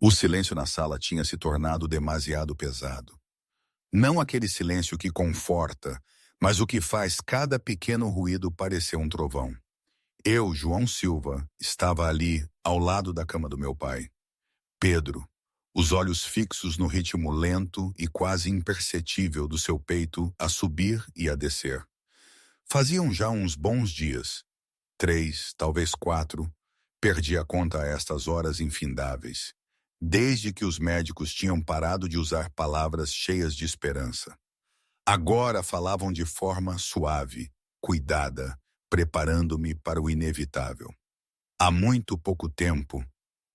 O silêncio na sala tinha se tornado demasiado pesado. Não aquele silêncio que conforta, mas o que faz cada pequeno ruído parecer um trovão. Eu, João Silva, estava ali, ao lado da cama do meu pai. Pedro, os olhos fixos no ritmo lento e quase imperceptível do seu peito a subir e a descer. Faziam já uns bons dias. 3, talvez 4. Perdi a conta a estas horas infindáveis. Desde que os médicos tinham parado de usar palavras cheias de esperança. Agora falavam de forma suave, cuidada, preparando-me para o inevitável. Há muito pouco tempo,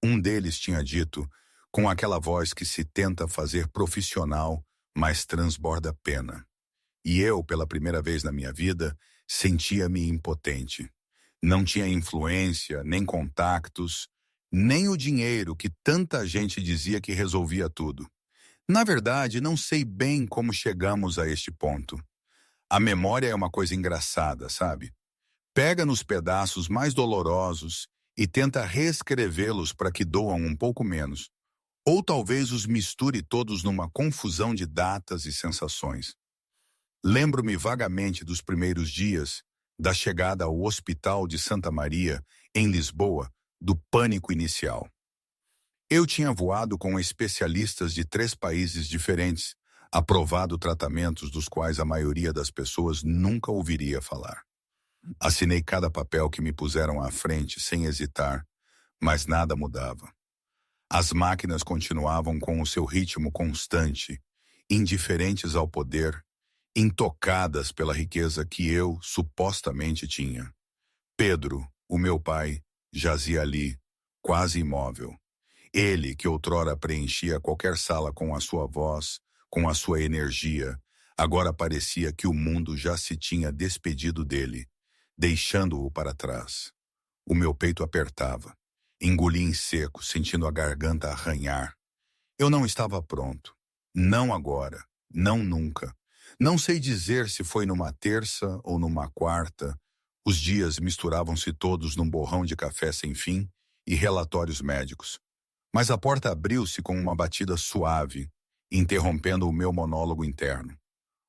um deles tinha dito, com aquela voz que se tenta fazer profissional, mas transborda pena. E eu, pela primeira vez na minha vida, sentia-me impotente. Não tinha influência, nem contactos, nem o dinheiro que tanta gente dizia que resolvia tudo. Na verdade, não sei bem como chegamos a este ponto. A memória é uma coisa engraçada, sabe? Pega nos pedaços mais dolorosos e tenta reescrevê-los para que doam um pouco menos. Ou talvez os misture todos numa confusão de datas e sensações. Lembro-me vagamente dos primeiros dias, da chegada ao Hospital de Santa Maria, em Lisboa, do pânico inicial. Eu tinha voado com especialistas de 3 países diferentes, aprovado tratamentos dos quais a maioria das pessoas nunca ouviria falar. Assinei cada papel que me puseram à frente sem hesitar, mas nada mudava. As máquinas continuavam com o seu ritmo constante, indiferentes ao poder, intocadas pela riqueza que eu supostamente tinha. Pedro, o meu pai, jazia ali, quase imóvel. Ele, que outrora preenchia qualquer sala com a sua voz, com a sua energia, agora parecia que o mundo já se tinha despedido dele, deixando-o para trás. O meu peito apertava. Engoli em seco, sentindo a garganta arranhar. Eu não estava pronto. Não agora. Não nunca. Não sei dizer se foi numa terça ou numa quarta. Os dias misturavam-se todos num borrão de café sem fim e relatórios médicos. Mas a porta abriu-se com uma batida suave, interrompendo o meu monólogo interno.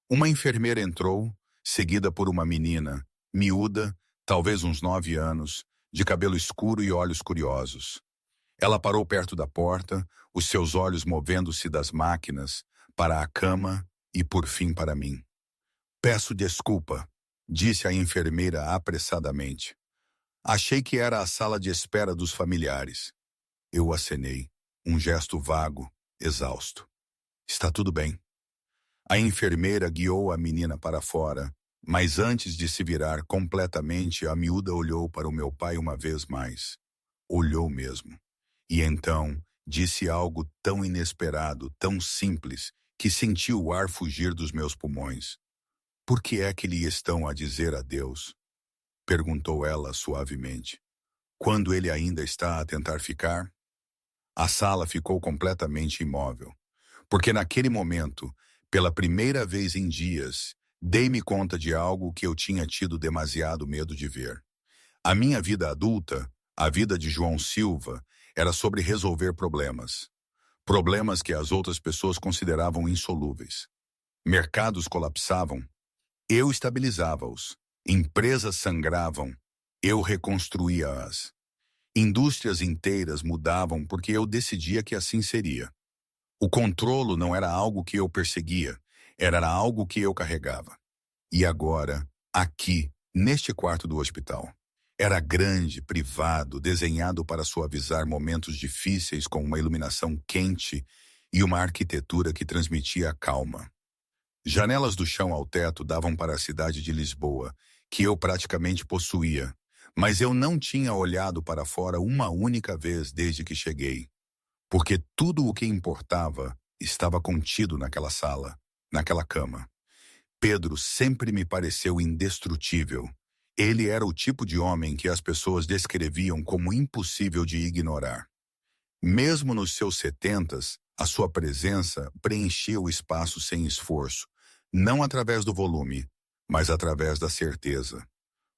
Uma enfermeira entrou, seguida por uma menina, miúda, talvez uns 9 anos, de cabelo escuro e olhos curiosos. Ela parou perto da porta, os seus olhos movendo-se das máquinas para a cama e por fim para mim. "Peço desculpa", disse a enfermeira apressadamente. "Achei que era a sala de espera dos familiares." Eu acenei, um gesto vago, exausto. "Está tudo bem." A enfermeira guiou a menina para fora, mas antes de se virar completamente, a miúda olhou para o meu pai uma vez mais. Olhou mesmo. E então disse algo tão inesperado, tão simples, que senti o ar fugir dos meus pulmões. "Por que é que lhe estão a dizer adeus?" perguntou ela suavemente. "Quando ele ainda está a tentar ficar?" A sala ficou completamente imóvel, porque naquele momento, pela primeira vez em dias, dei-me conta de algo que eu tinha tido demasiado medo de ver. A minha vida adulta, a vida de João Silva, era sobre resolver problemas. Problemas que as outras pessoas consideravam insolúveis. Mercados colapsavam, eu estabilizava-os. Empresas sangravam, eu reconstruía-as. Indústrias inteiras mudavam porque eu decidia que assim seria. O controlo não era algo que eu perseguia, era algo que eu carregava. E agora, aqui, neste quarto do hospital. Era grande, privado, desenhado para suavizar momentos difíceis com uma iluminação quente e uma arquitetura que transmitia calma. Janelas do chão ao teto davam para a cidade de Lisboa, que eu praticamente possuía, mas eu não tinha olhado para fora uma única vez desde que cheguei, porque tudo o que importava estava contido naquela sala, naquela cama. Pedro sempre me pareceu indestrutível. Ele era o tipo de homem que as pessoas descreviam como impossível de ignorar. Mesmo nos seus 70s, a sua presença preenchia o espaço sem esforço, não através do volume, mas através da certeza.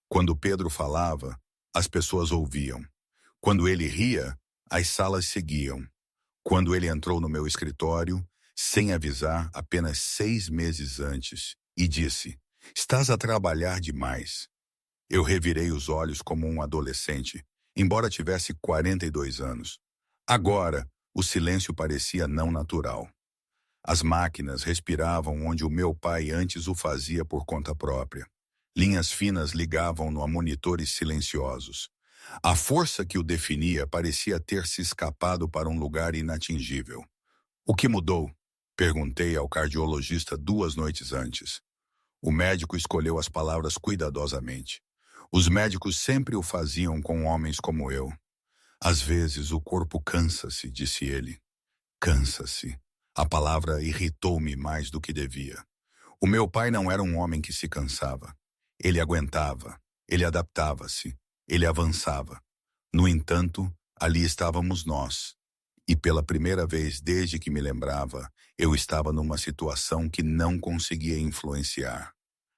Quando Pedro falava, as pessoas ouviam. Quando ele ria, as salas seguiam. quando ele entrou no meu escritório, sem avisar, apenas 6 meses antes, e disse: "Estás a trabalhar demais." Eu revirei os olhos como um adolescente, embora tivesse 42 anos. Agora, o silêncio parecia não natural. As máquinas respiravam onde o meu pai antes o fazia por conta própria. Linhas finas ligavam-no a monitores silenciosos. A força que o definia parecia ter se escapado para um lugar inatingível. "O que mudou?" perguntei ao cardiologista 2 noites antes. O médico escolheu as palavras cuidadosamente. Os médicos sempre o faziam com homens como eu. "Às vezes o corpo cansa-se", disse ele. Cansa-se. A palavra irritou-me mais do que devia. O meu pai não era um homem que se cansava. Ele aguentava, ele adaptava-se, ele avançava. No entanto, ali estávamos nós. E pela primeira vez desde que me lembrava, eu estava numa situação que não conseguia influenciar.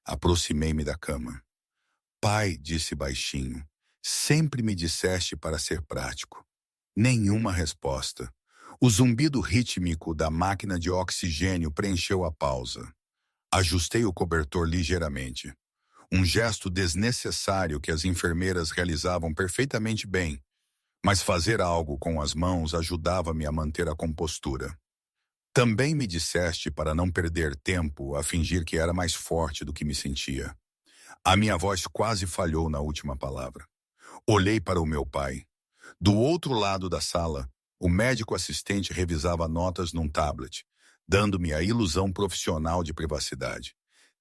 Aproximei-me da cama. "Pai", disse baixinho, "sempre me disseste para ser prático." Nenhuma resposta. O zumbido rítmico da máquina de oxigênio preencheu a pausa. Ajustei o cobertor ligeiramente. Um gesto desnecessário que as enfermeiras realizavam perfeitamente bem, mas fazer algo com as mãos ajudava-me a manter a compostura. "Também me disseste para não perder tempo a fingir que era mais forte do que me sentia." A minha voz quase falhou na última palavra. Olhei para o meu pai. Do outro lado da sala, o médico assistente revisava notas num tablet, dando-me a ilusão profissional de privacidade.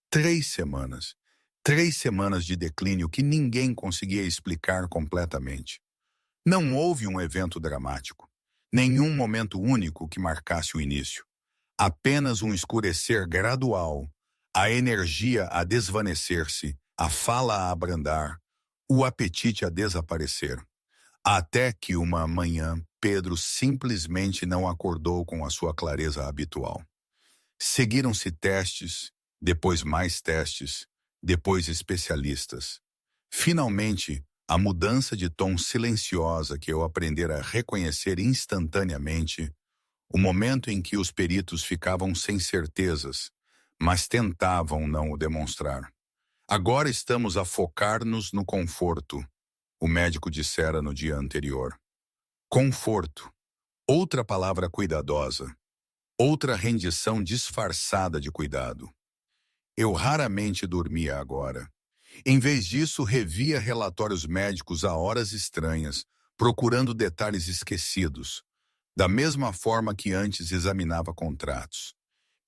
3 semanas. 3 semanas de declínio que ninguém conseguia explicar completamente. Não houve um evento dramático. Nenhum momento único que marcasse o início. Apenas um escurecer gradual, a energia a desvanecer-se, a fala a abrandar, o apetite a desaparecer. Até que uma manhã, Pedro simplesmente não acordou com a sua clareza habitual. Seguiram-se testes, depois mais testes, depois especialistas. Finalmente, a mudança de tom silenciosa que eu aprendera a reconhecer instantaneamente, o momento em que os peritos ficavam sem certezas, mas tentavam não o demonstrar. "Agora estamos a focar-nos no conforto", o médico dissera no dia anterior. Conforto. Outra palavra cuidadosa. Outra rendição disfarçada de cuidado. Eu raramente dormia agora. Em vez disso, revia relatórios médicos a horas estranhas, procurando detalhes esquecidos, da mesma forma que antes examinava contratos.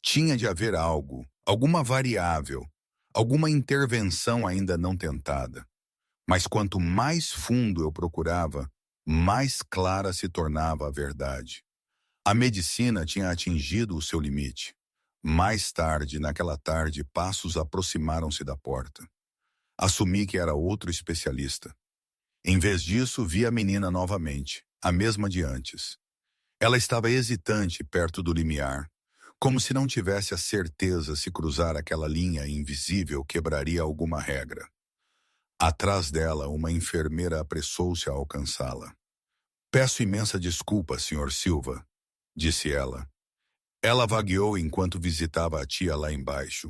Tinha de haver algo, alguma variável, alguma intervenção ainda não tentada. Mas quanto mais fundo eu procurava, mais clara se tornava a verdade. A medicina tinha atingido o seu limite. Mais tarde, naquela tarde, passos aproximaram-se da porta. Assumi que era outro especialista. Em vez disso, vi a menina novamente, a mesma de antes. Ela estava hesitante perto do limiar, como se não tivesse a certeza se cruzar aquela linha invisível quebraria alguma regra. Atrás dela, uma enfermeira apressou-se a alcançá-la. "Peço imensa desculpa, Sr. Silva", disse ela. Ela vagueou enquanto visitava a tia lá embaixo.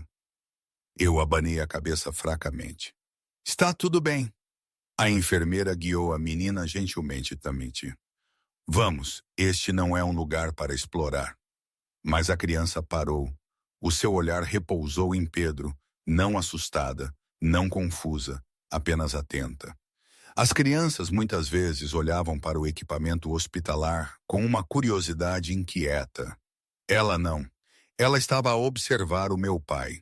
Eu abanei a cabeça fracamente. "Está tudo bem." A enfermeira guiou a menina gentilmente também. "Vamos, este não é um lugar para explorar." Mas a criança parou. O seu olhar repousou em Pedro, não assustada, não confusa, apenas atenta. As crianças muitas vezes olhavam para o equipamento hospitalar com uma curiosidade inquieta. Ela não. Ela estava a observar o meu pai,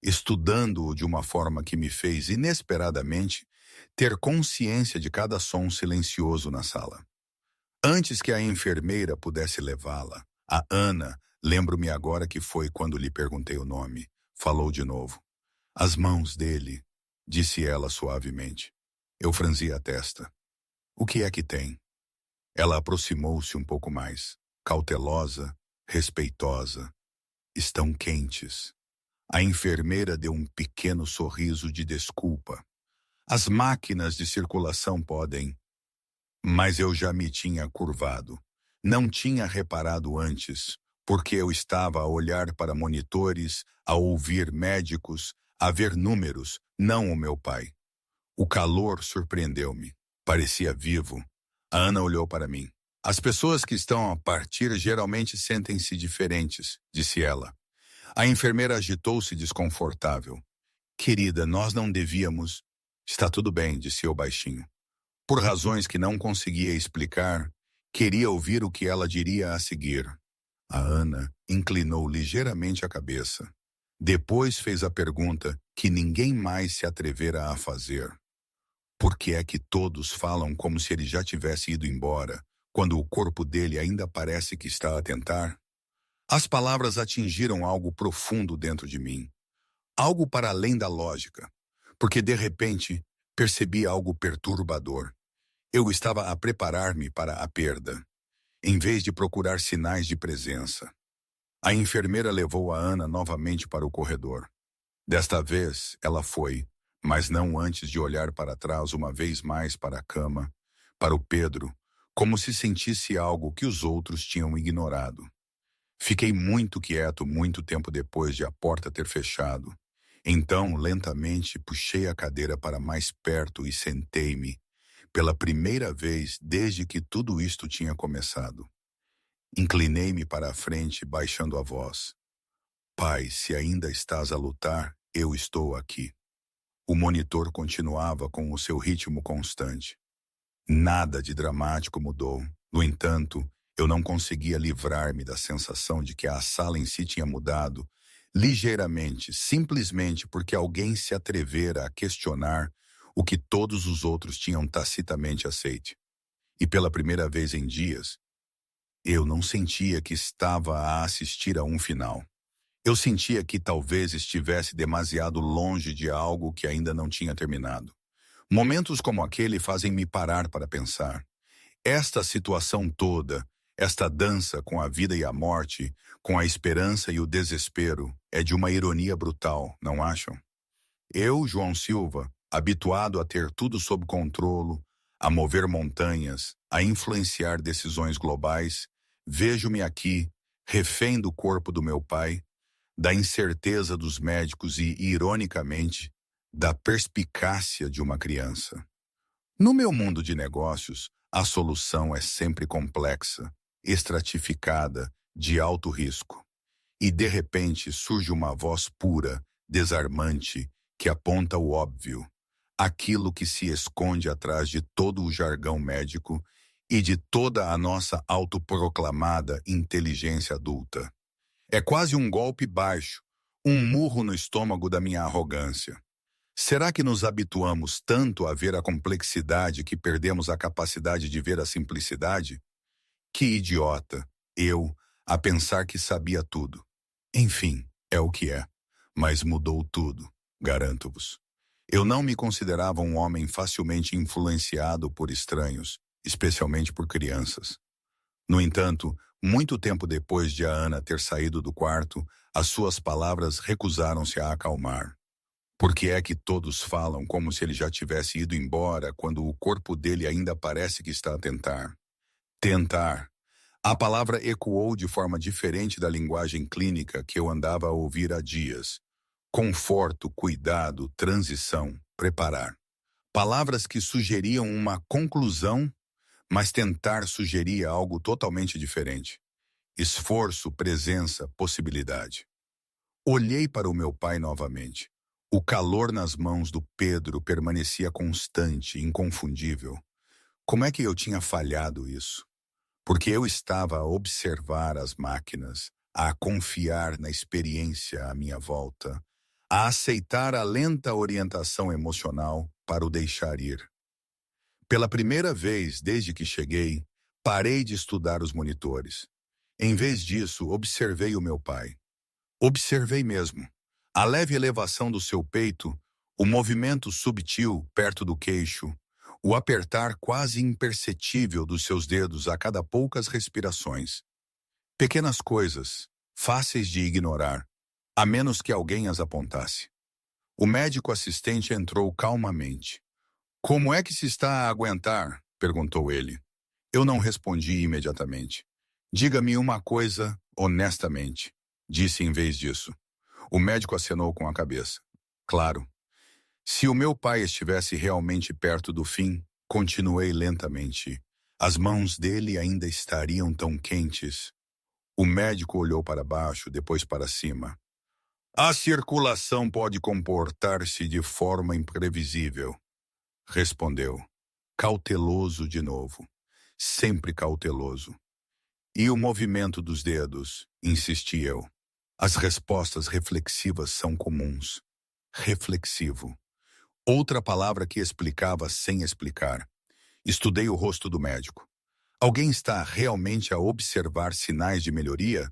estudando-o de uma forma que me fez, inesperadamente, ter consciência de cada som silencioso na sala. Antes que a enfermeira pudesse levá-la, a Ana, lembro-me agora que foi quando lhe perguntei o nome, falou de novo. "As mãos dele", disse ela suavemente. Eu franzi a testa. "O que é que tem?" Ela aproximou-se um pouco mais, cautelosa, respeitosa. "Estão quentes." A enfermeira deu um pequeno sorriso de desculpa. "As máquinas de circulação podem." Mas eu já me tinha curvado. Não tinha reparado antes, porque eu estava a olhar para monitores, a ouvir médicos, a ver números, não o meu pai. O calor surpreendeu-me. Parecia vivo. A Ana olhou para mim. As pessoas que estão a partir geralmente sentem-se diferentes, disse ela. A enfermeira agitou-se desconfortável. Querida, nós não devíamos. Está tudo bem, disse eu baixinho. Por razões que não conseguia explicar, queria ouvir o que ela diria a seguir. A Ana inclinou ligeiramente a cabeça. Depois fez a pergunta que ninguém mais se atrevera a fazer. Por que é que todos falam como se ele já tivesse ido embora, quando o corpo dele ainda parece que está a tentar? As palavras atingiram algo profundo dentro de mim. Algo para além da lógica. Porque, de repente, percebi algo perturbador. Eu estava a preparar-me para a perda, em vez de procurar sinais de presença. A enfermeira levou a Ana novamente para o corredor. Desta vez, ela foi, mas não antes de olhar para trás uma vez mais para a cama, para o Pedro, como se sentisse algo que os outros tinham ignorado. Fiquei muito quieto muito tempo depois de a porta ter fechado. Então, lentamente, puxei a cadeira para mais perto e sentei-me, pela primeira vez desde que tudo isto tinha começado. Inclinei-me para a frente, baixando a voz. Pai, se ainda estás a lutar, eu estou aqui. O monitor continuava com o seu ritmo constante. Nada de dramático mudou. No entanto, eu não conseguia livrar-me da sensação de que a sala em si tinha mudado, ligeiramente, simplesmente porque alguém se atrevera a questionar o que todos os outros tinham tacitamente aceito. E pela primeira vez em dias, eu não sentia que estava a assistir a um final. Eu sentia que talvez estivesse demasiado longe de algo que ainda não tinha terminado. Momentos como aquele fazem-me parar para pensar. Esta situação toda, esta dança com a vida e a morte, com a esperança e o desespero, é de uma ironia brutal, não acham? Eu, João Silva, habituado a ter tudo sob controle, a mover montanhas, a influenciar decisões globais, vejo-me aqui, refém do corpo do meu pai, da incerteza dos médicos e, ironicamente, da perspicácia de uma criança. No meu mundo de negócios, a solução é sempre complexa, estratificada, de alto risco. E, de repente, surge uma voz pura, desarmante, que aponta o óbvio, aquilo que se esconde atrás de todo o jargão médico e de toda a nossa autoproclamada inteligência adulta. É quase um golpe baixo, um murro no estômago da minha arrogância. Será que nos habituamos tanto a ver a complexidade que perdemos a capacidade de ver a simplicidade? Que idiota, eu, a pensar que sabia tudo. Enfim, é o que é, mas mudou tudo, garanto-vos. Eu não me considerava um homem facilmente influenciado por estranhos, especialmente por crianças. No entanto, muito tempo depois de a Ana ter saído do quarto, as suas palavras recusaram-se a acalmar. Por que é que todos falam como se ele já tivesse ido embora quando o corpo dele ainda parece que está a tentar? Tentar. A palavra ecoou de forma diferente da linguagem clínica que eu andava a ouvir há dias. Conforto, cuidado, transição, preparar. Palavras que sugeriam uma conclusão, mas tentar sugeria algo totalmente diferente. Esforço, presença, possibilidade. Olhei para o meu pai novamente. O calor nas mãos do Pedro permanecia constante, inconfundível. Como é que eu tinha falhado isso? Porque eu estava a observar as máquinas, a confiar na experiência à minha volta, a aceitar a lenta orientação emocional para o deixar ir. Pela primeira vez desde que cheguei, parei de estudar os monitores. Em vez disso, observei o meu pai. Observei mesmo. A leve elevação do seu peito, o movimento subtil perto do queixo, o apertar quase imperceptível dos seus dedos a cada poucas respirações. Pequenas coisas, fáceis de ignorar, a menos que alguém as apontasse. O médico assistente entrou calmamente. "Como é que se está a aguentar?" perguntou ele. Eu não respondi imediatamente. Diga-me uma coisa honestamente, disse em vez disso. O médico acenou com a cabeça. Claro. Se o meu pai estivesse realmente perto do fim, continuei lentamente. As mãos dele ainda estariam tão quentes. O médico olhou para baixo, depois para cima. A circulação pode comportar-se de forma imprevisível, respondeu. Cauteloso de novo. Sempre cauteloso. E o movimento dos dedos, insisti eu. As respostas reflexivas são comuns. Reflexivo. Outra palavra que explicava sem explicar. Estudei o rosto do médico. Alguém está realmente a observar sinais de melhoria?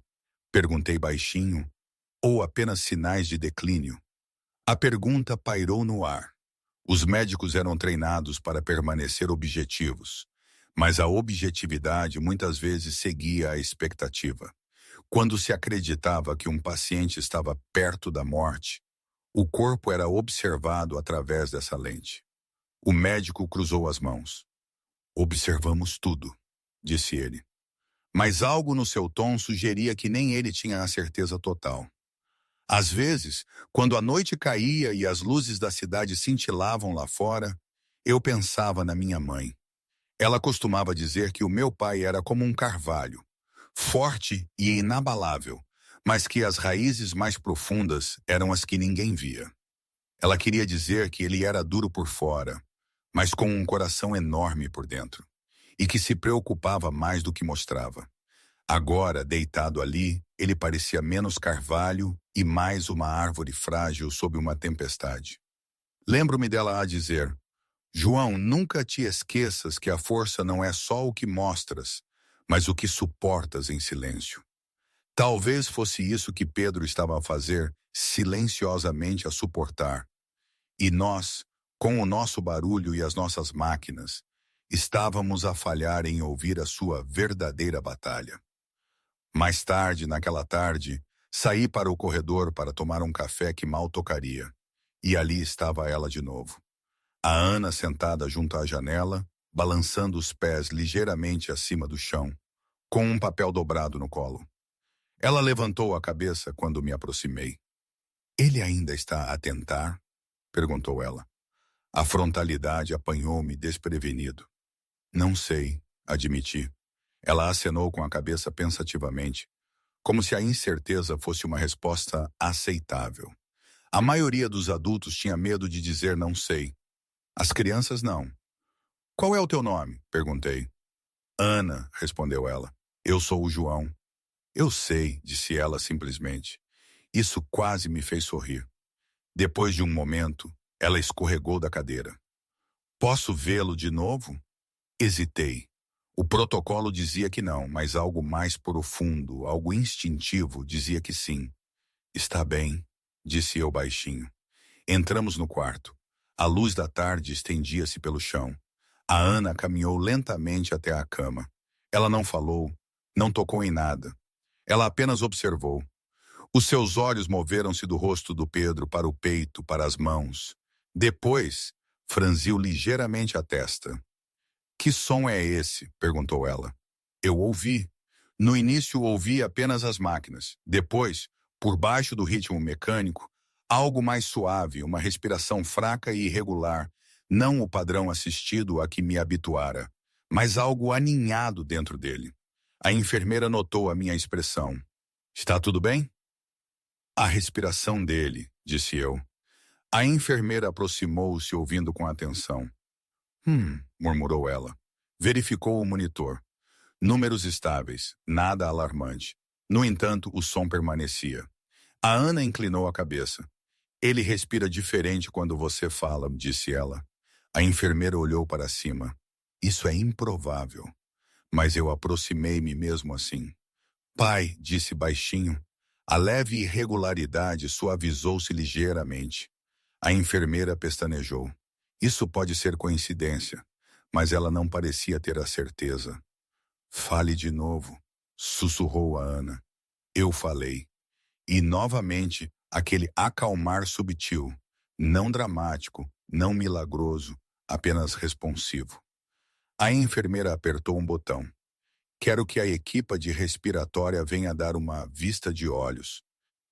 Perguntei baixinho. Ou apenas sinais de declínio? A pergunta pairou no ar. Os médicos eram treinados para permanecer objetivos, mas a objetividade muitas vezes seguia a expectativa. Quando se acreditava que um paciente estava perto da morte, o corpo era observado através dessa lente. O médico cruzou as mãos. Observamos tudo, disse ele. Mas algo no seu tom sugeria que nem ele tinha a certeza total. Às vezes, quando a noite caía e as luzes da cidade cintilavam lá fora, eu pensava na minha mãe. Ela costumava dizer que o meu pai era como um carvalho, forte e inabalável, mas que as raízes mais profundas eram as que ninguém via. Ela queria dizer que ele era duro por fora, mas com um coração enorme por dentro, e que se preocupava mais do que mostrava. Agora, deitado ali, ele parecia menos carvalho e mais uma árvore frágil sob uma tempestade. Lembro-me dela a dizer: João, nunca te esqueças que a força não é só o que mostras, mas o que suportas em silêncio. Talvez fosse isso que Pedro estava a fazer, silenciosamente a suportar. E nós, com o nosso barulho e as nossas máquinas, estávamos a falhar em ouvir a sua verdadeira batalha. Mais tarde, naquela tarde, saí para o corredor para tomar um café que mal tocaria. E ali estava ela de novo. A Ana sentada junto à janela, balançando os pés ligeiramente acima do chão, com um papel dobrado no colo. Ela levantou a cabeça quando me aproximei. Ele ainda está a tentar? Perguntou ela. A frontalidade apanhou-me desprevenido. Não sei, admiti. Ela acenou com a cabeça pensativamente, como se a incerteza fosse uma resposta aceitável. A maioria dos adultos tinha medo de dizer não sei. As crianças não. Qual é o teu nome? Perguntei. Ana, respondeu ela. Eu sou o João. Eu sei, disse ela simplesmente. Isso quase me fez sorrir. Depois de um momento, ela escorregou da cadeira. Posso vê-lo de novo? Hesitei. O protocolo dizia que não, mas algo mais profundo, algo instintivo, dizia que sim. Está bem, disse eu baixinho. Entramos no quarto. A luz da tarde estendia-se pelo chão. A Ana caminhou lentamente até a cama. Ela não falou, não tocou em nada. Ela apenas observou. Os seus olhos moveram-se do rosto do Pedro para o peito, para as mãos. Depois, franziu ligeiramente a testa. Que som é esse? Perguntou ela. Eu ouvi. No início ouvi apenas as máquinas. Depois, por baixo do ritmo mecânico, algo mais suave, uma respiração fraca e irregular, não o padrão assistido a que me habituara, mas algo aninhado dentro dele. A enfermeira notou a minha expressão. Está tudo bem? A respiração dele, disse eu. A enfermeira aproximou-se ouvindo com atenção. Murmurou ela. Verificou o monitor. Números estáveis, nada alarmante. No entanto, o som permanecia. A Ana inclinou a cabeça. Ele respira diferente quando você fala, disse ela. A enfermeira olhou para cima. Isso é improvável. Mas eu aproximei-me mesmo assim. Pai, disse baixinho. A leve irregularidade suavizou-se ligeiramente. A enfermeira pestanejou. Isso pode ser coincidência, mas ela não parecia ter a certeza. Fale de novo, sussurrou a Ana. Eu falei. E novamente, aquele acalmar subtil, não dramático, não milagroso, apenas responsivo. A enfermeira apertou um botão. Quero que a equipa de respiratória venha dar uma vista de olhos.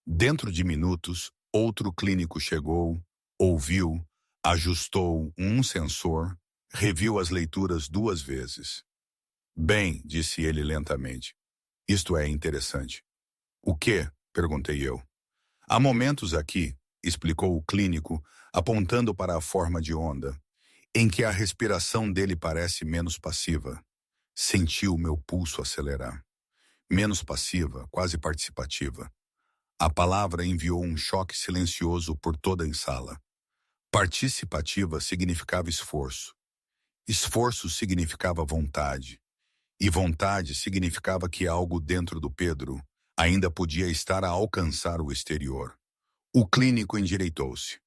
Dentro de minutos, outro clínico chegou, ouviu, ajustou um sensor, reviu as leituras 2 vezes. Bem, disse ele lentamente. Isto é interessante. O quê? Perguntei eu. Há momentos aqui, explicou o clínico, apontando para a forma de onda, em que a respiração dele parece menos passiva. Senti o meu pulso acelerar. Menos passiva, quase participativa. A palavra enviou um choque silencioso por toda a sala. Participativa significava esforço. Esforço significava vontade. E vontade significava que algo dentro do Pedro ainda podia estar a alcançar o exterior. O clínico endireitou-se.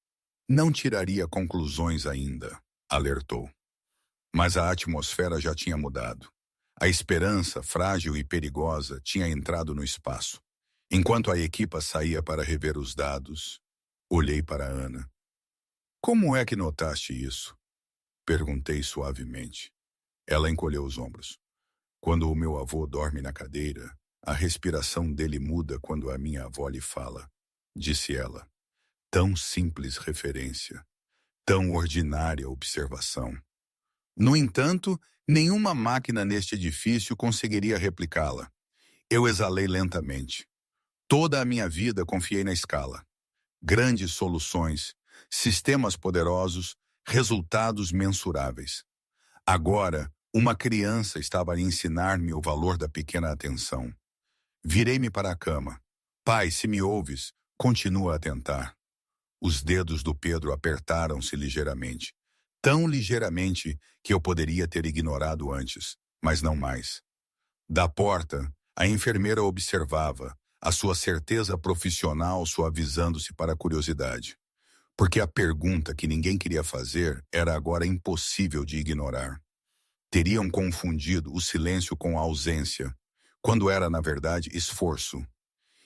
Não tiraria conclusões ainda, alertou. Mas a atmosfera já tinha mudado. A esperança, frágil e perigosa, tinha entrado no espaço. Enquanto a equipa saía para rever os dados, olhei para Ana. Como é que notaste isso? Perguntei suavemente. Ela encolheu os ombros. Quando o meu avô dorme na cadeira, a respiração dele muda quando a minha avó lhe fala, disse ela. Tão simples referência, tão ordinária observação. No entanto, nenhuma máquina neste edifício conseguiria replicá-la. Eu exalei lentamente. Toda a minha vida confiei na escala. Grandes soluções, sistemas poderosos, resultados mensuráveis. Agora, uma criança estava a ensinar-me o valor da pequena atenção. Virei-me para a cama. Pai, se me ouves, continua a tentar. Os dedos do Pedro apertaram-se ligeiramente. Tão ligeiramente que eu poderia ter ignorado antes, mas não mais. Da porta, a enfermeira observava, a sua certeza profissional suavizando-se para a curiosidade. Porque a pergunta que ninguém queria fazer era agora impossível de ignorar. Teriam confundido o silêncio com a ausência, quando era, na verdade, esforço.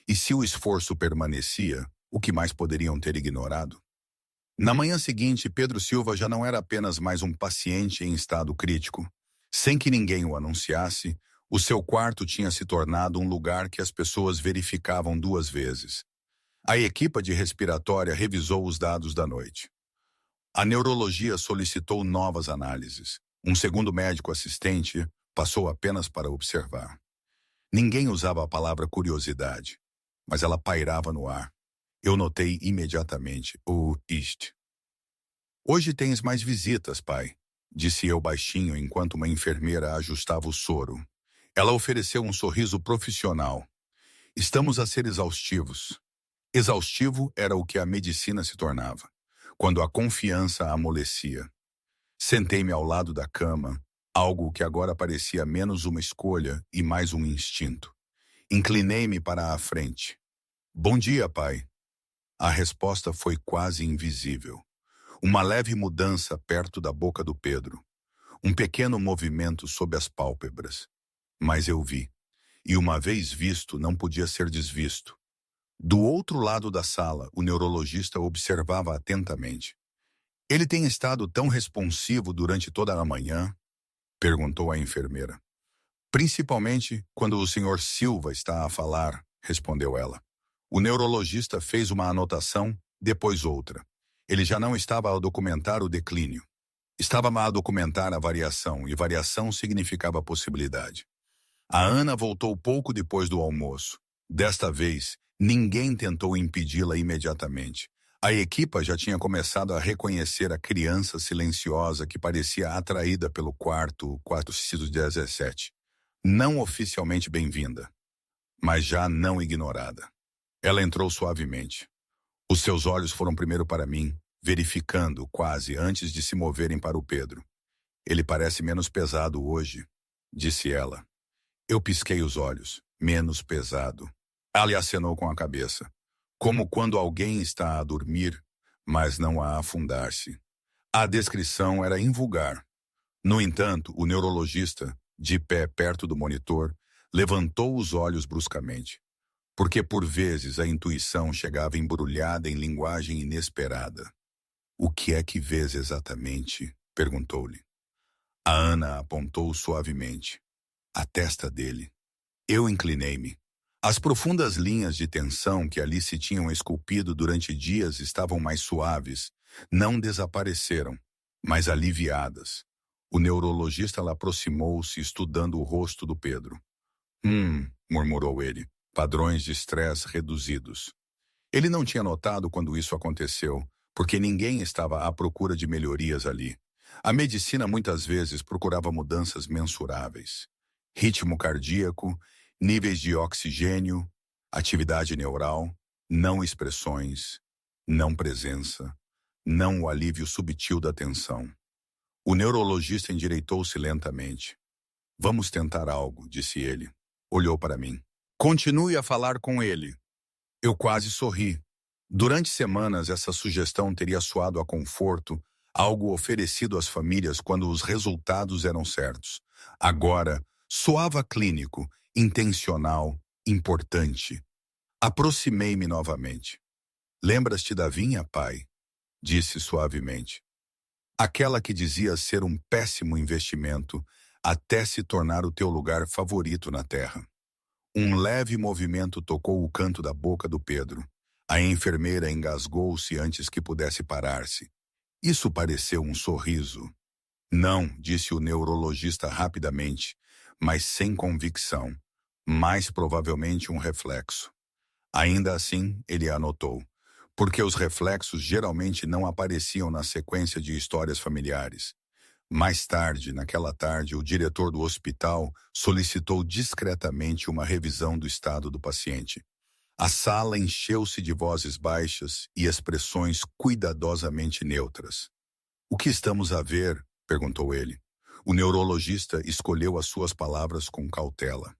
E se o esforço permanecia, o que mais poderiam ter ignorado? Na manhã seguinte, Pedro Silva já não era apenas mais um paciente em estado crítico. Sem que ninguém o anunciasse, o seu quarto tinha se tornado um lugar que as pessoas verificavam 2 vezes. A equipa de respiratória revisou os dados da noite. A neurologia solicitou novas análises. Um segundo médico assistente passou apenas para observar. Ninguém usava a palavra curiosidade, mas ela pairava no ar. Eu notei imediatamente o ist. Hoje tens mais visitas, pai, disse eu baixinho enquanto uma enfermeira ajustava o soro. Ela ofereceu um sorriso profissional. Estamos a ser exaustivos. Exaustivo era o que a medicina se tornava, quando a confiança amolecia. Sentei-me ao lado da cama, algo que agora parecia menos uma escolha e mais um instinto. Inclinei-me para a frente. Bom dia, pai. A resposta foi quase invisível. Uma leve mudança perto da boca do Pedro. Um pequeno movimento sob as pálpebras. Mas eu vi. E uma vez visto, não podia ser desvisto. Do outro lado da sala, o neurologista observava atentamente. Ele tem estado tão responsivo durante toda a manhã? Perguntou a enfermeira. Principalmente quando o senhor Silva está a falar, respondeu ela. O neurologista fez uma anotação, depois outra. Ele já não estava a documentar o declínio. Estava a documentar a variação, e variação significava possibilidade. A Ana voltou pouco depois do almoço. Desta vez, ninguém tentou impedi-la imediatamente. A equipa já tinha começado a reconhecer a criança silenciosa que parecia atraída pelo quarto 417. Não oficialmente bem-vinda, mas já não ignorada. Ela entrou suavemente. Os seus olhos foram primeiro para mim, verificando quase antes de se moverem para o Pedro. Ele parece menos pesado hoje, disse ela. Eu pisquei os olhos. Menos pesado. Ela acenou com a cabeça. Como quando alguém está a dormir, mas não a afundar-se. A descrição era invulgar. No entanto, o neurologista, de pé perto do monitor, levantou os olhos bruscamente. Porque por vezes a intuição chegava embrulhada em linguagem inesperada. O que é que vês exatamente? Perguntou-lhe. A Ana apontou suavemente. A testa dele. Eu inclinei-me. As profundas linhas de tensão que ali se tinham esculpido durante dias estavam mais suaves, não desapareceram, mas aliviadas. O neurologista aproximou-se, estudando o rosto do Pedro. Murmurou ele, padrões de estresse reduzidos. Ele não tinha notado quando isso aconteceu, porque ninguém estava à procura de melhorias ali. A medicina muitas vezes procurava mudanças mensuráveis. Ritmo cardíaco, níveis de oxigênio, atividade neural, não expressões, não presença, não o alívio subtil da tensão. O neurologista endireitou-se lentamente. Vamos tentar algo, disse ele. Olhou para mim. Continue a falar com ele. Eu quase sorri. Durante semanas, essa sugestão teria soado a conforto, algo oferecido às famílias quando os resultados eram certos. Agora, soava clínico, intencional, importante. Aproximei-me novamente. Lembras-te da vinha, pai? Disse suavemente. Aquela que dizia ser um péssimo investimento até se tornar o teu lugar favorito na terra. Um leve movimento tocou o canto da boca do Pedro. A enfermeira engasgou-se antes que pudesse parar-se. Isso pareceu um sorriso. Não, disse o neurologista rapidamente, mas sem convicção. Mais provavelmente um reflexo. Ainda assim, ele anotou, porque os reflexos geralmente não apareciam na sequência de histórias familiares. Mais tarde, naquela tarde, o diretor do hospital solicitou discretamente uma revisão do estado do paciente. A sala encheu-se de vozes baixas e expressões cuidadosamente neutras. O que estamos a ver? Perguntou ele. O neurologista escolheu as suas palavras com cautela.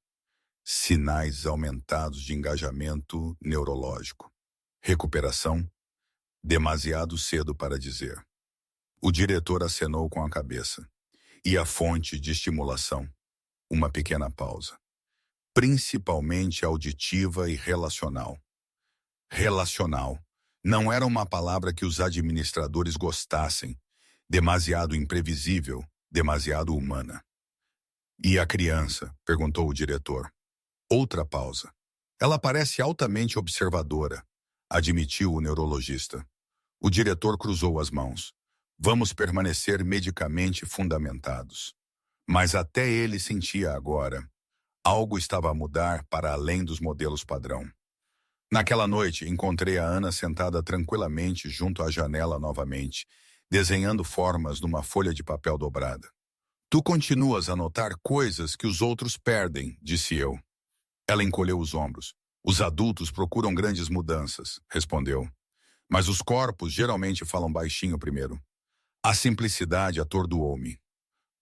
Sinais aumentados de engajamento neurológico. Recuperação? Demasiado cedo para dizer. O diretor acenou com a cabeça. E a fonte de estimulação? Uma pequena pausa. Principalmente auditiva e relacional. Relacional. Não era uma palavra que os administradores gostassem. Demasiado imprevisível, demasiado humana. E a criança? Perguntou o diretor. Outra pausa. Ela parece altamente observadora, admitiu o neurologista. O diretor cruzou as mãos. Vamos permanecer medicamente fundamentados. Mas até ele sentia agora. Algo estava a mudar para além dos modelos padrão. Naquela noite, encontrei a Ana sentada tranquilamente junto à janela novamente, desenhando formas numa folha de papel dobrada. Tu continuas a notar coisas que os outros perdem, disse eu. Ela encolheu os ombros. Os adultos procuram grandes mudanças, respondeu. Mas os corpos geralmente falam baixinho primeiro. A simplicidade atordoou-me.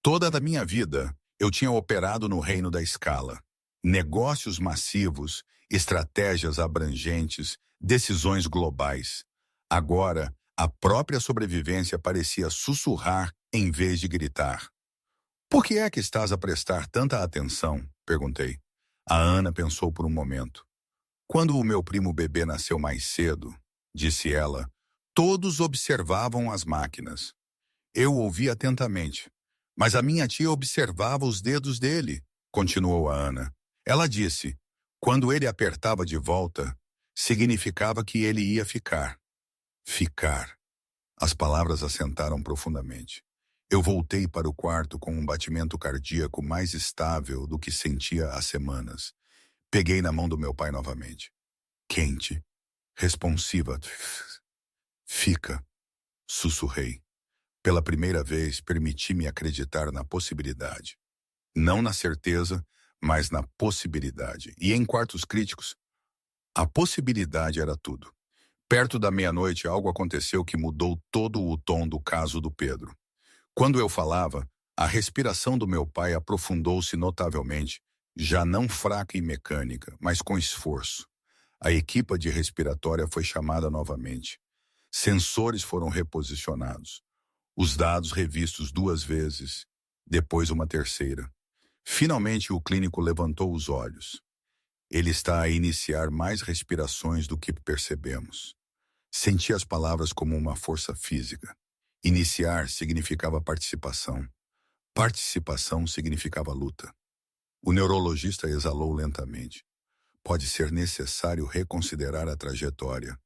Toda a minha vida, eu tinha operado no reino da escala. Negócios massivos, estratégias abrangentes, decisões globais. Agora, a própria sobrevivência parecia sussurrar em vez de gritar. Por que é que estás a prestar tanta atenção? Perguntei. A Ana pensou por um momento. Quando o meu primo bebê nasceu mais cedo, disse ela, todos observavam as máquinas. Eu ouvi atentamente. Mas a minha tia observava os dedos dele, continuou a Ana. Ela disse, quando ele apertava de volta, significava que ele ia ficar. Ficar. As palavras assentaram profundamente. Eu voltei para o quarto com um batimento cardíaco mais estável do que sentia há semanas. Peguei na mão do meu pai novamente. Quente, responsiva. Fica, sussurrei. Pela primeira vez, permiti-me acreditar na possibilidade. Não na certeza, mas na possibilidade. E em quartos críticos, a possibilidade era tudo. Perto da meia-noite, algo aconteceu que mudou todo o tom do caso do Pedro. Quando eu falava, a respiração do meu pai aprofundou-se notavelmente, já não fraca e mecânica, mas com esforço. A equipa de respiratória foi chamada novamente. Sensores foram reposicionados. Os dados revistos 2 vezes, depois uma terceira. Finalmente o clínico levantou os olhos. Ele está a iniciar mais respirações do que percebemos. Senti as palavras como uma força física. Iniciar significava participação. Participação significava luta. O neurologista exalou lentamente. Pode ser necessário reconsiderar a trajetória,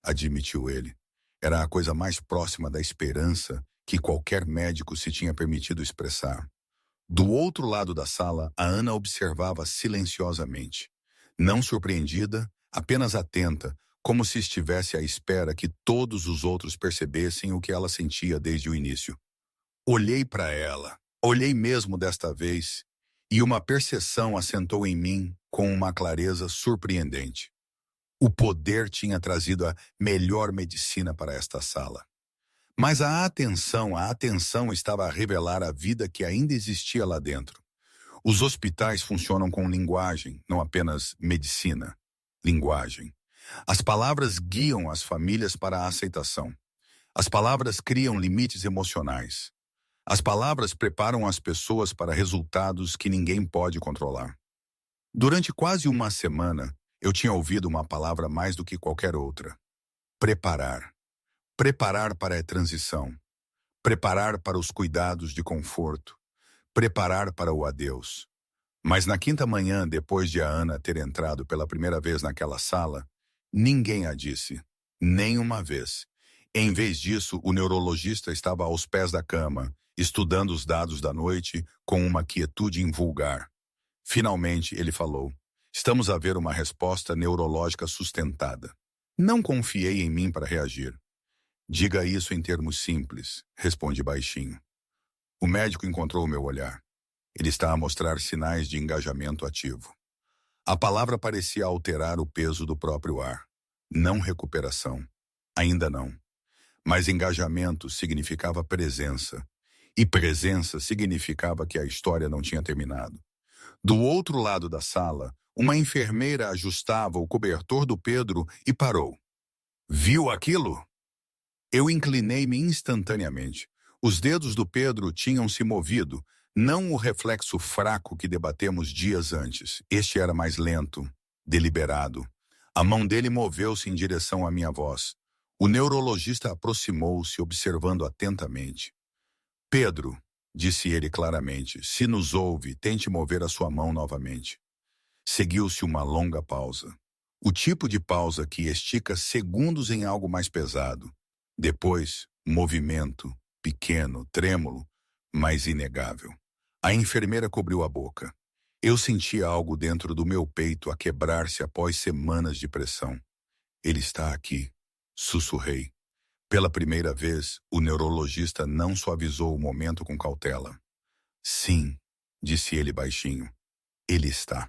admitiu ele. Era a coisa mais próxima da esperança que qualquer médico se tinha permitido expressar. Do outro lado da sala, a Ana observava silenciosamente. Não surpreendida, apenas atenta, como se estivesse à espera que todos os outros percebessem o que ela sentia desde o início. Olhei para ela, olhei mesmo desta vez, e uma percepção assentou em mim com uma clareza surpreendente. O poder tinha trazido a melhor medicina para esta sala. Mas a atenção estava a revelar a vida que ainda existia lá dentro. Os hospitais funcionam com linguagem, não apenas medicina. Linguagem. As palavras guiam as famílias para a aceitação. As palavras criam limites emocionais. As palavras preparam as pessoas para resultados que ninguém pode controlar. Durante quase uma semana, eu tinha ouvido uma palavra mais do que qualquer outra. Preparar. Preparar para a transição. Preparar para os cuidados de conforto. Preparar para o adeus. Mas na quinta manhã, depois de a Ana ter entrado pela primeira vez naquela sala, ninguém a disse. Nem uma vez. Em vez disso, o neurologista estava aos pés da cama, estudando os dados da noite com uma quietude invulgar. Finalmente, ele falou. Estamos a ver uma resposta neurológica sustentada. Não confiei em mim para reagir. Diga isso em termos simples, respondi baixinho. O médico encontrou o meu olhar. Ele está a mostrar sinais de engajamento ativo. A palavra parecia alterar o peso do próprio ar. Não recuperação. Ainda não. Mas engajamento significava presença. E presença significava que a história não tinha terminado. Do outro lado da sala, uma enfermeira ajustava o cobertor do Pedro e parou. Viu aquilo? Eu inclinei-me instantaneamente. Os dedos do Pedro tinham se movido, não o reflexo fraco que debatemos dias antes. Este era mais lento, deliberado. A mão dele moveu-se em direção à minha voz. O neurologista aproximou-se, observando atentamente. Pedro, disse ele claramente, se nos ouve, tente mover a sua mão novamente. Seguiu-se uma longa pausa. O tipo de pausa que estica segundos em algo mais pesado. Depois, movimento, pequeno, trêmulo, mas inegável. A enfermeira cobriu a boca. Eu sentia algo dentro do meu peito a quebrar-se após semanas de pressão. Ele está aqui, sussurrei. Pela primeira vez, o neurologista não suavizou o momento com cautela. Sim, disse ele baixinho. Ele está.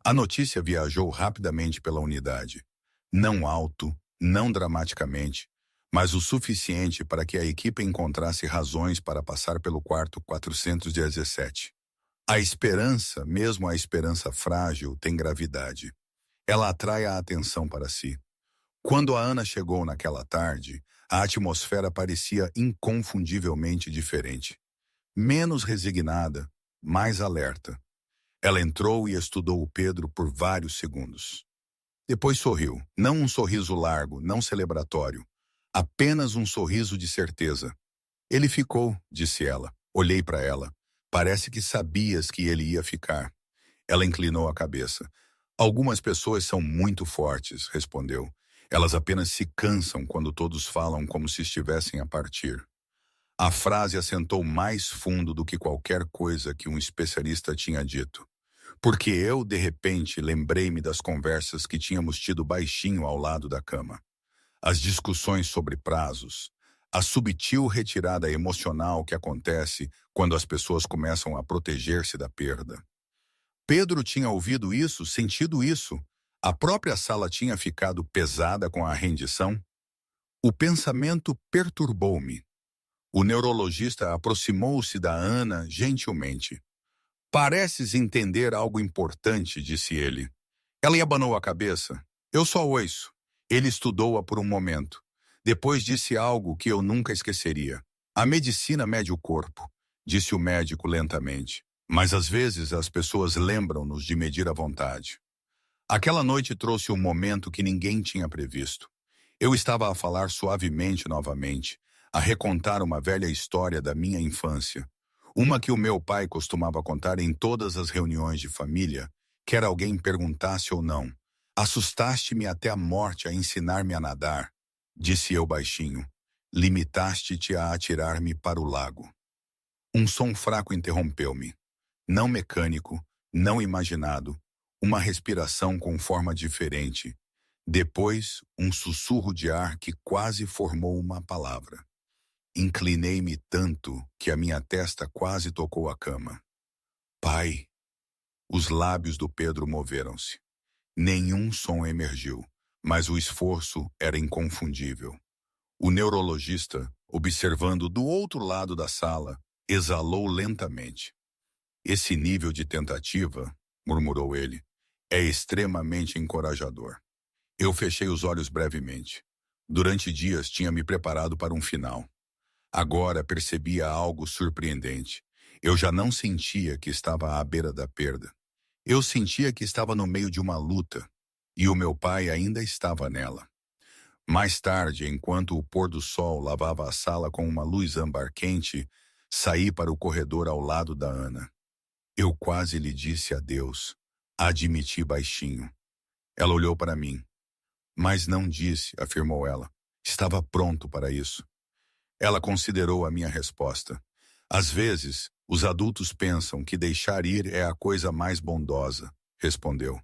A notícia viajou rapidamente pela unidade. Não alto, não dramaticamente, mas o suficiente para que a equipe encontrasse razões para passar pelo quarto 417. A esperança, mesmo a esperança frágil, tem gravidade. Ela atrai a atenção para si. Quando a Ana chegou naquela tarde, a atmosfera parecia inconfundivelmente diferente. Menos resignada, mais alerta. Ela entrou e estudou o Pedro por vários segundos. Depois sorriu, não um sorriso largo, não celebratório, apenas um sorriso de certeza. Ele ficou, disse ela. Olhei para ela. Parece que sabias que ele ia ficar. Ela inclinou a cabeça. Algumas pessoas são muito fortes, respondeu. Elas apenas se cansam quando todos falam como se estivessem a partir. A frase assentou mais fundo do que qualquer coisa que um especialista tinha dito. Porque eu, de repente, lembrei-me das conversas que tínhamos tido baixinho ao lado da cama. As discussões sobre prazos, a subtil retirada emocional que acontece quando as pessoas começam a proteger-se da perda. Pedro tinha ouvido isso, sentido isso. A própria sala tinha ficado pesada com a rendição. O pensamento perturbou-me. O neurologista aproximou-se da Ana gentilmente. Pareces entender algo importante, disse ele. Ela abanou a cabeça. Eu só ouço. Ele estudou-a por um momento. Depois disse algo que eu nunca esqueceria. A medicina mede o corpo, disse o médico lentamente. Mas às vezes as pessoas lembram-nos de medir a vontade. Aquela noite trouxe um momento que ninguém tinha previsto. Eu estava a falar suavemente novamente, a recontar uma velha história da minha infância. Uma que o meu pai costumava contar em todas as reuniões de família, quer alguém perguntasse ou não. Assustaste-me até a morte a ensinar-me a nadar, disse eu baixinho. Limitaste-te a atirar-me para o lago. Um som fraco interrompeu-me. Não mecânico, não imaginado, uma respiração com forma diferente. Depois, um sussurro de ar que quase formou uma palavra. Inclinei-me tanto que a minha testa quase tocou a cama. Pai! Os lábios do Pedro moveram-se. Nenhum som emergiu, mas o esforço era inconfundível. O neurologista, observando do outro lado da sala, exalou lentamente. Esse nível de tentativa, murmurou ele, é extremamente encorajador. Eu fechei os olhos brevemente. Durante dias tinha me preparado para um final. Agora percebia algo surpreendente. Eu já não sentia que estava à beira da perda. Eu sentia que estava no meio de uma luta, e o meu pai ainda estava nela. Mais tarde, enquanto o pôr do sol lavava a sala com uma luz âmbar quente, saí para o corredor ao lado da Ana. Eu quase lhe disse adeus, admiti baixinho. Ela olhou para mim. Mas não disse, afirmou ela. Estava pronto para isso. Ela considerou a minha resposta. Às vezes, os adultos pensam que deixar ir é a coisa mais bondosa, respondeu.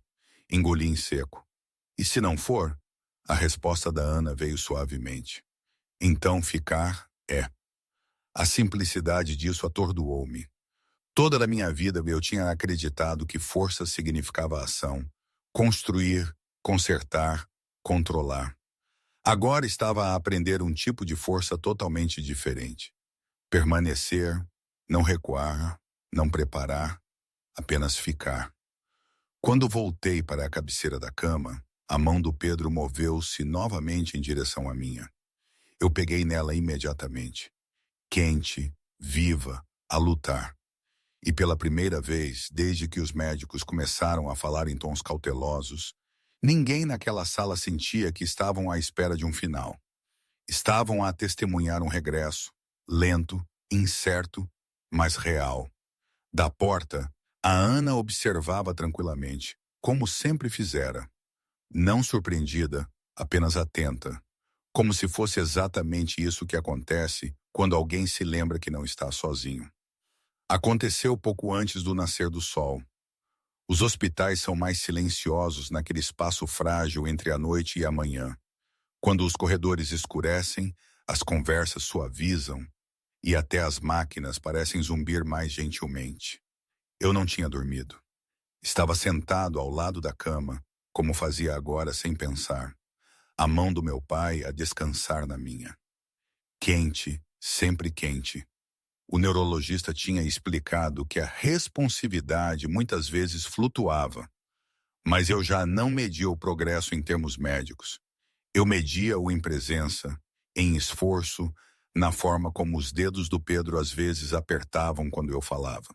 Engoli em seco. E se não for? A resposta da Ana veio suavemente. Então ficar é. A simplicidade disso atordoou-me. Toda a minha vida eu tinha acreditado que força significava ação, construir, consertar, controlar. Agora estava a aprender um tipo de força totalmente diferente. Permanecer, não recuar, não preparar, apenas ficar. Quando voltei para a cabeceira da cama, a mão do Pedro moveu-se novamente em direção à minha. Eu peguei nela imediatamente. Quente, viva, a lutar. E pela primeira vez, desde que os médicos começaram a falar em tons cautelosos, ninguém naquela sala sentia que estavam à espera de um final. Estavam a testemunhar um regresso, lento, incerto, mas real. Da porta, a Ana observava tranquilamente, como sempre fizera. Não surpreendida, apenas atenta. Como se fosse exatamente isso que acontece quando alguém se lembra que não está sozinho. Aconteceu pouco antes do nascer do sol. Os hospitais são mais silenciosos naquele espaço frágil entre a noite e a manhã. Quando os corredores escurecem, as conversas suavizam e até as máquinas parecem zumbir mais gentilmente. Eu não tinha dormido. Estava sentado ao lado da cama, como fazia agora sem pensar, a mão do meu pai a descansar na minha. Quente, sempre quente. O neurologista tinha explicado que a responsividade muitas vezes flutuava, mas eu já não media o progresso em termos médicos. Eu media-o em presença, em esforço, na forma como os dedos do Pedro às vezes apertavam quando eu falava.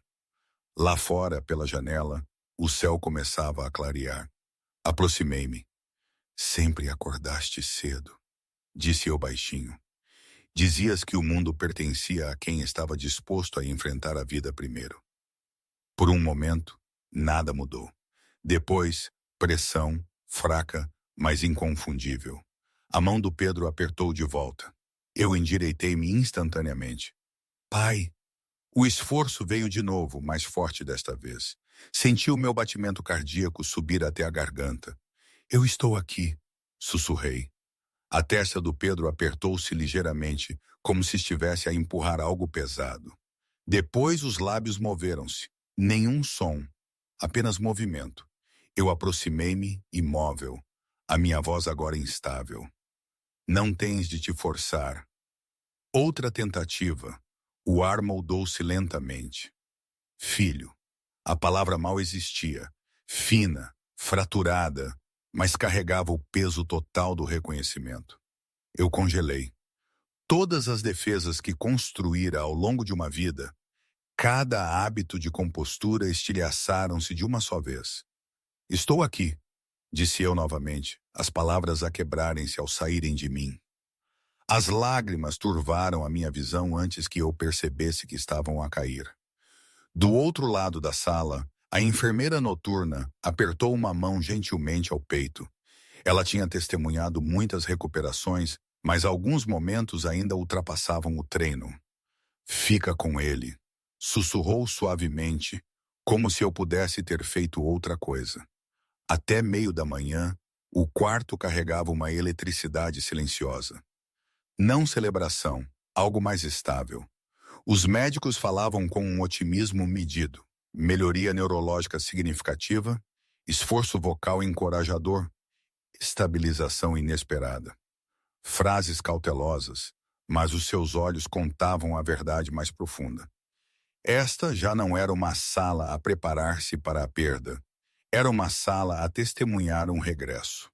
Lá fora, pela janela, o céu começava a clarear. Aproximei-me. Sempre acordaste cedo, disse eu baixinho. Dizias que o mundo pertencia a quem estava disposto a enfrentar a vida primeiro. Por um momento, nada mudou. Depois, pressão, fraca, mas inconfundível. A mão do Pedro apertou de volta. Eu endireitei-me instantaneamente. Pai! O esforço veio de novo, mais forte desta vez. Senti o meu batimento cardíaco subir até a garganta. Eu estou aqui, sussurrei. A testa do Pedro apertou-se ligeiramente, como se estivesse a empurrar algo pesado. Depois os lábios moveram-se. Nenhum som, apenas movimento. Eu aproximei-me, imóvel. A minha voz agora instável. Não tens de te forçar. Outra tentativa. O ar moldou-se lentamente. Filho. A palavra mal existia. Fina, fraturada, mas carregava o peso total do reconhecimento. Eu congelei. Todas as defesas que construíra ao longo de uma vida, cada hábito de compostura estilhaçaram-se de uma só vez. Estou aqui, disse eu novamente, as palavras a quebrarem-se ao saírem de mim. As lágrimas turvaram a minha visão antes que eu percebesse que estavam a cair. Do outro lado da sala, a enfermeira noturna apertou uma mão gentilmente ao peito. Ela tinha testemunhado muitas recuperações, mas alguns momentos ainda ultrapassavam o treino. Fica com ele, sussurrou suavemente, como se eu pudesse ter feito outra coisa. Até meio da manhã, o quarto carregava uma eletricidade silenciosa. Não celebração, algo mais estável. Os médicos falavam com um otimismo medido, melhoria neurológica significativa, esforço vocal encorajador, estabilização inesperada. Frases cautelosas, mas os seus olhos contavam a verdade mais profunda. Esta já não era uma sala a preparar-se para a perda. Era uma sala a testemunhar um regresso.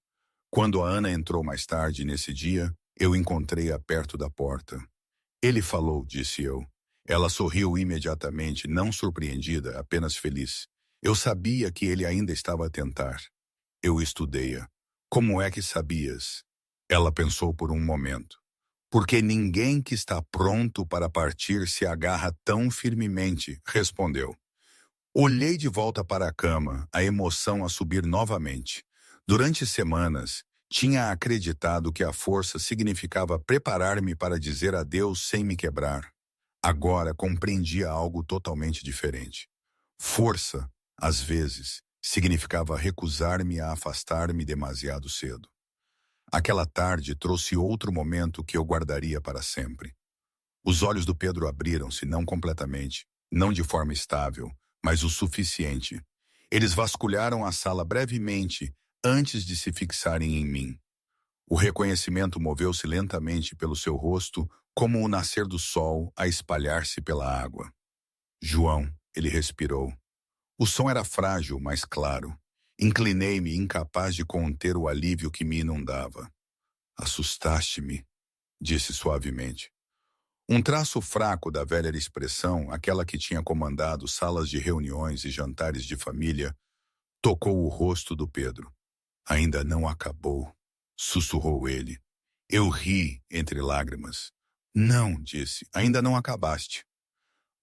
Quando a Ana entrou mais tarde nesse dia, eu encontrei-a perto da porta. Ele falou, disse eu. Ela sorriu imediatamente, não surpreendida, apenas feliz. Eu sabia que ele ainda estava a tentar. Eu estudei-a. Como é que sabias? Ela pensou por um momento. Porque ninguém que está pronto para partir se agarra tão firmemente, respondeu. Olhei de volta para a cama, a emoção a subir novamente. Durante semanas, tinha acreditado que a força significava preparar-me para dizer adeus sem me quebrar. Agora compreendia algo totalmente diferente. Força, às vezes, significava recusar-me a afastar-me demasiado cedo. Aquela tarde trouxe outro momento que eu guardaria para sempre. Os olhos do Pedro abriram-se, não completamente, não de forma estável, mas o suficiente. Eles vasculharam a sala brevemente antes de se fixarem em mim. O reconhecimento moveu-se lentamente pelo seu rosto, como o nascer do sol a espalhar-se pela água. João, ele respirou. O som era frágil, mas claro. Inclinei-me, incapaz de conter o alívio que me inundava. Assustaste-me, disse suavemente. Um traço fraco da velha expressão, aquela que tinha comandado salas de reuniões e jantares de família, tocou o rosto do Pedro. Ainda não acabou, sussurrou ele. Eu ri entre lágrimas. Não, disse, ainda não acabaste.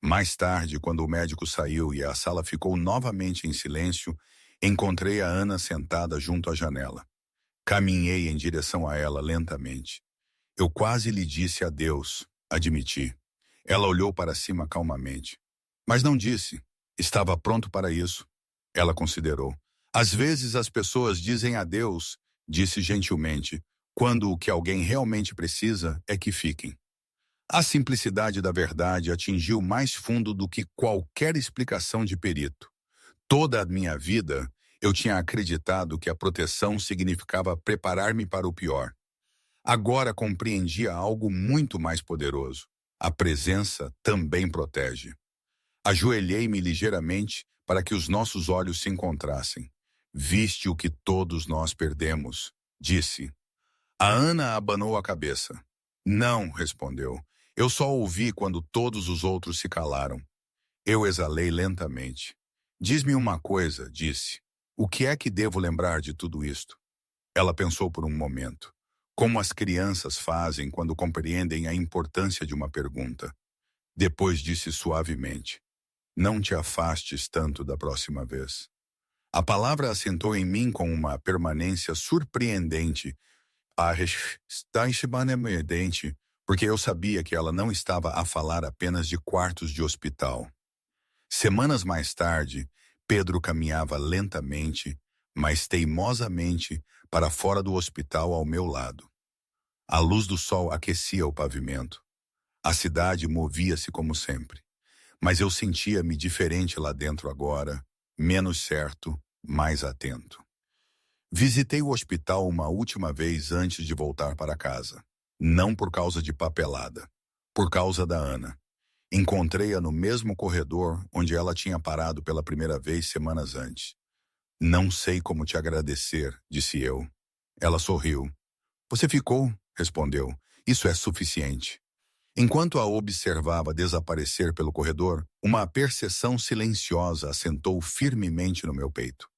Mais tarde, quando o médico saiu e a sala ficou novamente em silêncio, encontrei a Ana sentada junto à janela. Caminhei em direção a ela lentamente. Eu quase lhe disse adeus, admiti. Ela olhou para cima calmamente. Mas não disse. Estava pronto para isso. Ela considerou. Às vezes as pessoas dizem adeus, disse gentilmente, quando o que alguém realmente precisa é que fiquem. A simplicidade da verdade atingiu mais fundo do que qualquer explicação de perito. Toda a minha vida, eu tinha acreditado que a proteção significava preparar-me para o pior. Agora compreendia algo muito mais poderoso. A presença também protege. Ajoelhei-me ligeiramente para que os nossos olhos se encontrassem. Viste o que todos nós perdemos, disse. A Ana abanou a cabeça. Não, respondeu. Eu só ouvi quando todos os outros se calaram. Eu exalei lentamente. Diz-me uma coisa, disse. O que é que devo lembrar de tudo isto? Ela pensou por um momento. Como as crianças fazem quando compreendem a importância de uma pergunta. Depois disse suavemente. Não te afastes tanto da próxima vez. A palavra assentou em mim com uma permanência surpreendente. Porque eu sabia que ela não estava a falar apenas de quartos de hospital. Semanas mais tarde, Pedro caminhava lentamente, mas teimosamente, para fora do hospital ao meu lado. A luz do sol aquecia o pavimento. A cidade movia-se como sempre. Mas eu sentia-me diferente lá dentro agora, menos certo, mais atento. Visitei o hospital uma última vez antes de voltar para casa. Não por causa de papelada, por causa da Ana. Encontrei-a no mesmo corredor onde ela tinha parado pela primeira vez semanas antes. Não sei como te agradecer, disse eu. Ela sorriu. Você ficou, respondeu. Isso é suficiente. Enquanto a observava desaparecer pelo corredor, uma percepção silenciosa assentou firmemente no meu peito.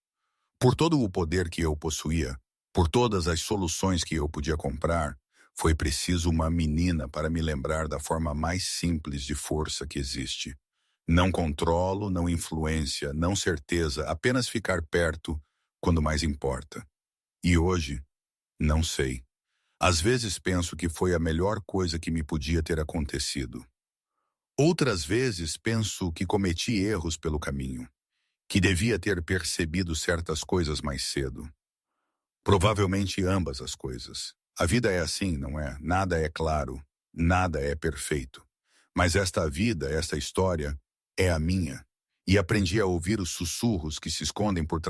Por todo o poder que eu possuía, por todas as soluções que eu podia comprar, foi preciso uma menina para me lembrar da forma mais simples de força que existe. Não controlo, não influência, não certeza, apenas ficar perto quando mais importa. E hoje, não sei. Às vezes penso que foi a melhor coisa que me podia ter acontecido. Outras vezes penso que cometi erros pelo caminho, que devia ter percebido certas coisas mais cedo. Provavelmente ambas as coisas. A vida é assim, não é? Nada é claro, nada é perfeito. Mas esta vida, esta história, é a minha. E aprendi a ouvir os sussurros que se escondem por trás